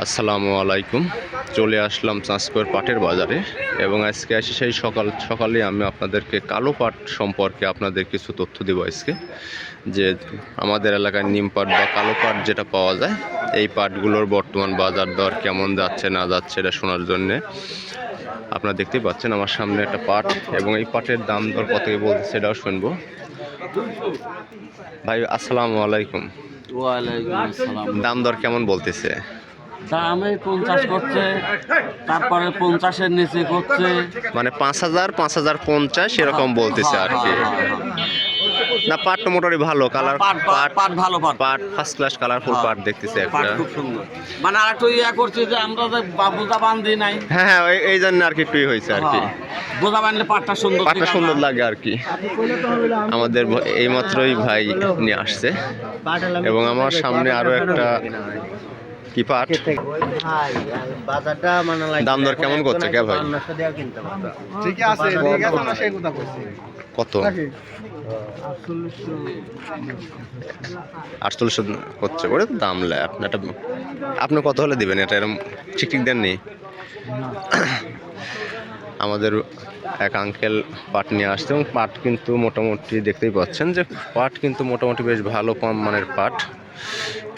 আসসালামু আলাইকুম। চলে আসলাম চাঁচকর পাটের বাজারে এবং আজকে আসি সেই সকালে আমি আপনাদেরকে কালো পাট সম্পর্কে আপনাদের কিছু তথ্য দেবো আজকে। যে আমাদের এলাকায় নিম পাট বা কালো পাট যেটা পাওয়া যায়, এই পাটগুলোর বর্তমান বাজার দর কেমন যাচ্ছে না যাচ্ছে এটা শোনার জন্যে আপনারা দেখতেই পাচ্ছেন আমার সামনে একটা পাট, এবং এই পাটের দাম দর কত বলছে সেটাও শুনবো। ভাই আসসালামু আলাইকুম। ওয়ালাইকুম আসসালাম। দাম দর কেমন বলতেছে? দামে 50 করছে, তারপরে 50-এর নিচে করছে, মানে 5,000 5,050 এরকম বলতেছে আর কি। না, পাট তো মোটামুটি ভালো কালার, পাট ভালো পাট ফার্স্ট ক্লাস কালারফুল পাট দেখতেছে পাট একটা। খুব সুন্দর। মানে আর একটু করছে যে আমরা যে বোঝা বান্ধি নাই, হ্যাঁ এই জন্য আর কি একটু হয়েছে আর কি। বোঝা বাঁধলে পাটটা সুন্দর লাগে আর কি। আমাদের এইমাত্রই ভাই নিয়ে আসছে, এবং আমার সামনে আরো একটা কি পাট। দাম দর কেমন করছে কে ভাই? কত? 4800 করছে করে দাম লে আপনি কত হলে দিবেন এটা? এরকম ঠিক দেননি। আমাদের এক আঙ্কেল পাট নিয়ে আসছে, এবং পাট কিন্তু মোটামুটি দেখতেই পাচ্ছেন যে পাট কিন্তু মোটামুটি বেশ ভালো কম মানের পাট।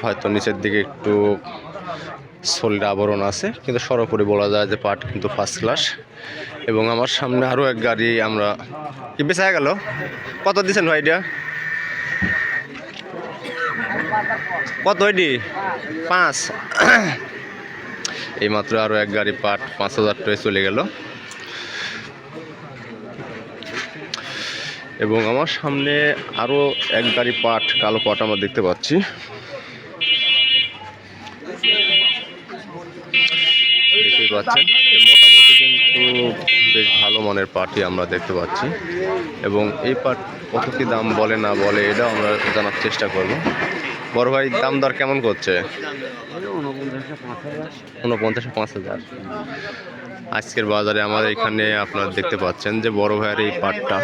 হয়তো নিচের দিকে একটু সোলের আবরণ আছে, কিন্তু সর্বোপরি বলা যায় যে পাট কিন্তু ফার্স্ট ক্লাস। এবং আমার সামনে আরও এক গাড়ি আমরা কি বেচা গেল। কত দিচ্ছেন ভাই এটা? কত এটি? 5। এইমাত্র আরও এক গাড়ি পাট 5,000 টাকায় চলে গেল। এবং আমার সামনে আরও এক গাড়ি পাট কালো পাট আমরা দেখতে পাচ্ছি। দেখতেই পাচ্ছেন মোটামুটি কিন্তু বেশ ভালো মানের পাটই আমরা দেখতে পাচ্ছি, এবং এই পাট কত কি দাম বলে না বলে এটাও আমরা জানার চেষ্টা করব। বড় ভাই দাম দর কেমন করছে? 49 5,000 আজকের বাজারে আমাদের এখানে আপনারা দেখতে পাচ্ছেন যে বড় ভাইয়ের এই পাটটা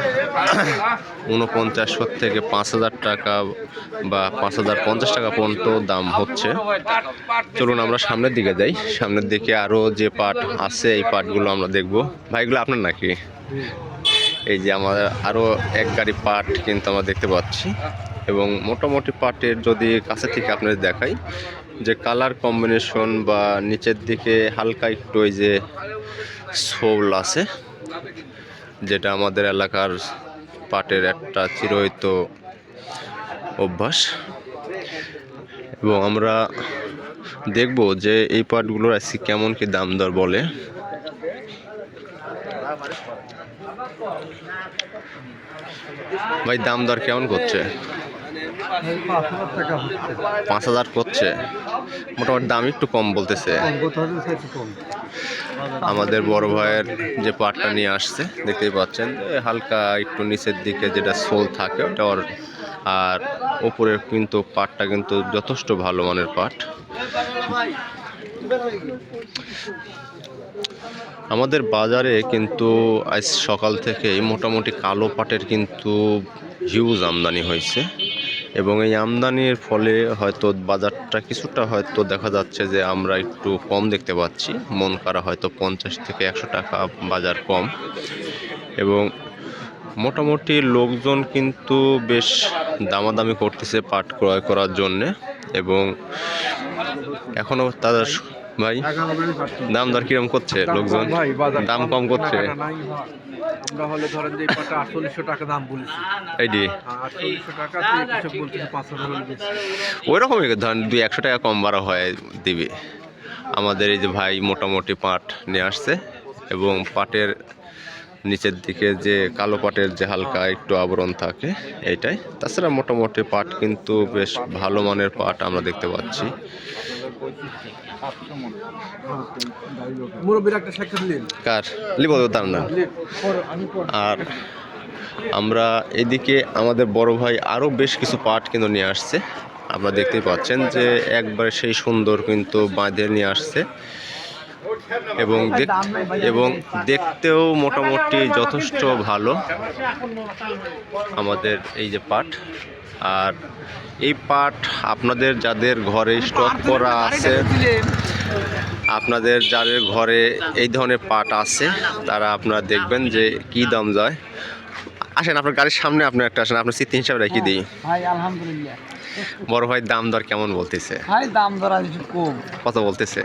49 থেকে 5,000 টাকা বা 5,050 টাকা পর্যন্ত দাম হচ্ছে। চলুন আমরা সামনের দিকে যাই, সামনের দিকে আরও যে পাট আছে এই পাটগুলো আমরা দেখব। ভাইগুলো আপনার নাকি? এই যে আমাদের আরও এক গাড়ি পাট কিন্তু আমরা দেখতে পাচ্ছি, এবং মোটামুটি পাটের যদি কাছে থেকে আপনাদের দেখাই যে কালার কম্বিনেশন বা নিচের দিকে হালকা একটু ওই যে শোল আছে, যেটা আমাদের এলাকার পাটের একটা চিরায়ত অভ্যাস। এবং আমরা দেখব যে এই পাটগুলোর আজকে কেমন কি দাম দর বলে। ভাই দাম দর কেমন করছে? 5,000 করছে, মোটামুটি দাম একটু কম বলতেছে। আমাদের বড় ভাইয়ের যে পাটটা নিয়ে আসছে দেখতেই পাচ্ছেন হালকা একটু নিচের দিকে যেটা সোল থাকে ওটা, আর উপরের কিন্তু পাটটা কিন্তু যথেষ্ট ভালো মানের পাট। আমাদের বাজারে কিন্তু আজ সকাল থেকেই মোটামুটি কালো পাটের কিন্তু হিউজ আমদানি হয়েছে, এবং এই আমদানির ফলে হয়তো বাজারটা কিছুটা হয়তো দেখা যাচ্ছে যে আমরা একটু কম দেখতে পাচ্ছি। মন করা হয়তো 50 থেকে 100 টাকা বাজার কম, এবং মোটামুটি লোকজন কিন্তু বেশ দামাদামি করতেছে পাট ক্রয় করার জন্যে। এবং এখনও তাদের ভাই দাম দর কিরম করছে লোকজন? দাম কম করছে। আমরা হলে ধরেন যে পাটা 4800 টাকা দাম বলেছি, এইডি 4800 টাকা তো কিছু বলতেছে 5,000 হলে বেশি। ওই রকমই ধরেন 200-100 টাকা কম বাড়া হয় দিবে। আমাদের এই যে ভাই মোটামুটি পাট নিয়ে আসছে, এবং পাটের নিচের দিকে যে কালো পাটের যে হালকা একটু আবরণ থাকে এইটাই। তাছাড়া মোটামুটি পাট কিন্তু বেশ ভালো মানের পাট আমরা দেখতে পাচ্ছি। কার লিব তার না। আর আমরা এদিকে আমাদের বড় ভাই আরও বেশ কিছু পাট কিন্তু নিয়ে আসছে। আপনারা দেখতেই পাচ্ছেন যে একবারে সেই সুন্দর কিন্তু বাঁধে নিয়ে আসছে। এবং দেখতেও মোটামুটি যথেষ্ট ভালো আমাদের এই যে পাট। আর এই পাট আপনাদের যাদের ঘরে স্টক করা আছে, আপনাদের যাদের ঘরে এই ধরনের পাট আছে, তারা আপনারা দেখবেন যে কি দাম যায়। আসেন আপনার গাড়ির সামনে আপনি একটা আসেন, আপনার স্মৃতি হিসাবে রেখে দিই। ভাই আলহামদুলিল্লাহ। বড় ভাই দাম দর কেমন বলতেছে? ভাই দাম দর আজ একটু কম। কত বলতেছে?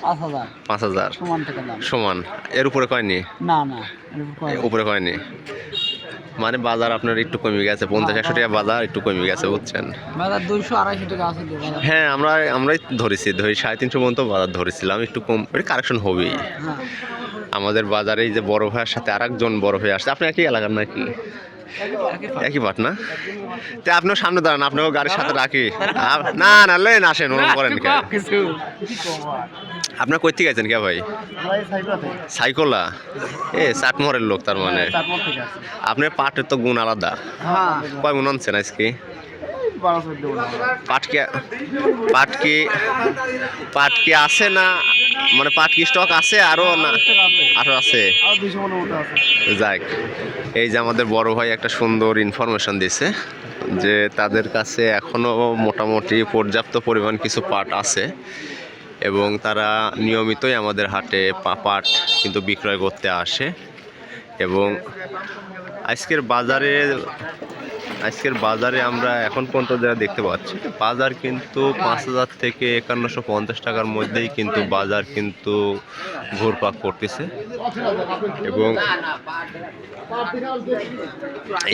5,000। 5,000 সমান টাকা দাম। সমান। এর উপরে কয়নি? না না, এর উপর কম। উপরে কয়নি, মানে বাজার আপনার একটু কমে গেছে, 50-100 টাকা বাজার একটু কমে গেছে, বুঝছেন? বাজার 200-250 টাকা আছে তো বাজার। হ্যাঁ, আমরাই ধরি 350 পর্যন্ত বাজার ধরেছিলাম, একটু কম কারেকশন হবেই। হ্যাঁ। আমাদের বাজারে এই যে বড় ভাইয়ের সাথে আরেকজন বড় ভাই আসছে। আপনি একই এলাকার নাকি? একই পাট না? তো আপনিও সামনে দাঁড়ান, আপনাকেও গাড়ির সাথে রাখি। না না, লেন আসেন, ওরকম করেন কে? আপনার কই থেকে আছেন কে ভাই? সাইকোলা, চাটমোহরের লোক তার মানে। আপনার পাটের তো গুণ আলাদা। হ্যাঁ। কয় মন আনছেন আজকে? 12 পাট কি আছে না, মানে পাট কি স্টক আছে আরো না? আরো আছে। যাক, এই যে আমাদের বড় ভাই একটা সুন্দর ইনফরমেশন দিছে যে তাদের কাছে এখনো মোটামুটি পর্যাপ্ত পরিমাণ কিছু পাট আছে এবং তারা নিয়মিতই আমাদের হাটে পাট কিন্তু বিক্রয় করতে আসে। এবং আজকের বাজারে আমরা এখন পর্যন্ত যারা দেখতে পাচ্ছি, বাজার কিন্তু 5,000 থেকে 5150 টাকার মধ্যেই কিন্তু বাজার কিন্তু ঘুরপাক করতেছে। এবং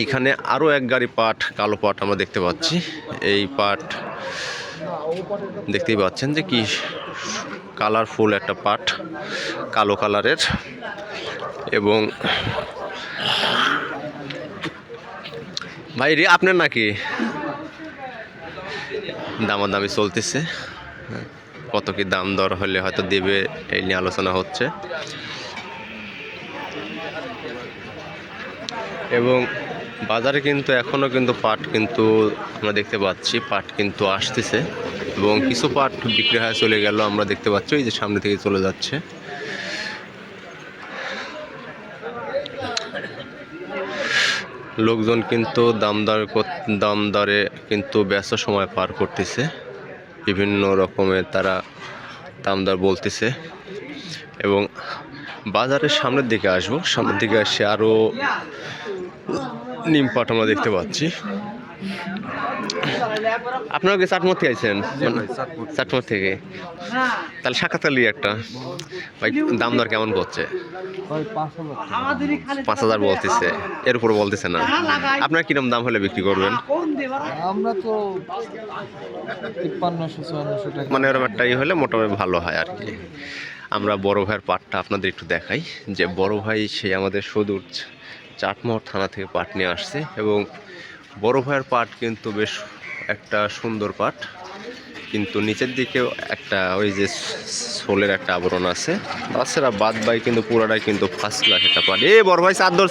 এইখানে আরও এক গাড়ি পাট, কালো পাট আমরা দেখতে পাচ্ছি। এই পাট দেখতেই পাচ্ছেন যে কি কালারফুল একটা পাট, কালো কালারের। এবং ভাই রে আপনার নাকি? দামাদামি চলতেছে, কত কি দাম দর হলে হয়তো দেবে এই নিয়ে আলোচনা হচ্ছে। এবং বাজারে কিন্তু এখনও কিন্তু পাট কিন্তু আমরা দেখতে পাচ্ছি, পাট কিন্তু আসতেছে এবং কিছু পাট বিক্রি হয়ে চলে গেল, আমরা দেখতে পাচ্ছি এই যে সামনে থেকে চলে যাচ্ছে। লোকজন কিন্তু দাম দরে কিন্তু ব্যস্ত সময় পার করতেছে, বিভিন্ন রকমের তারা দাম দর বলতেছে। এবং বাজারের সামনের দিকে আসবো, সামনের দিকে এসে আরও নিম পাট আমরা দেখতে পাচ্ছি। আপনারা কি চাটমোহর থেকে আইছেন? চাটমোহর থেকে, তাহলে সাক্ষাৎকার একটা ভাই দাম দর কেমন করছে? 5,000 বলতেছে, এর উপরে বলতেছে না। আপনার কিরকম দাম হলে বিক্রি করবেন? আমরা তো 5300-5400 টাকা, মানে এরকম একটাই হলে মোটামুটি ভালো হয় আর কি। আমরা বড় ভাইয়ের পাটটা আপনাদের একটু দেখাই, যে বড় ভাই সে আমাদের সুদূর চাটমোহর থানা থেকে পাট নিয়ে আসছে। এবং বড় ভাইয়ের পাট কিন্তু বেশ একটা সুন্দর পাট, কিন্তু নিচের দিকেও একটা ওই যে সোলের একটা আবরণ আছে, তাছাড়া বাদ বাই কিন্তু পুরাটাই কিন্তু ফার্স্ট ক্লাস একটা পাট। বড় ভাই চাদর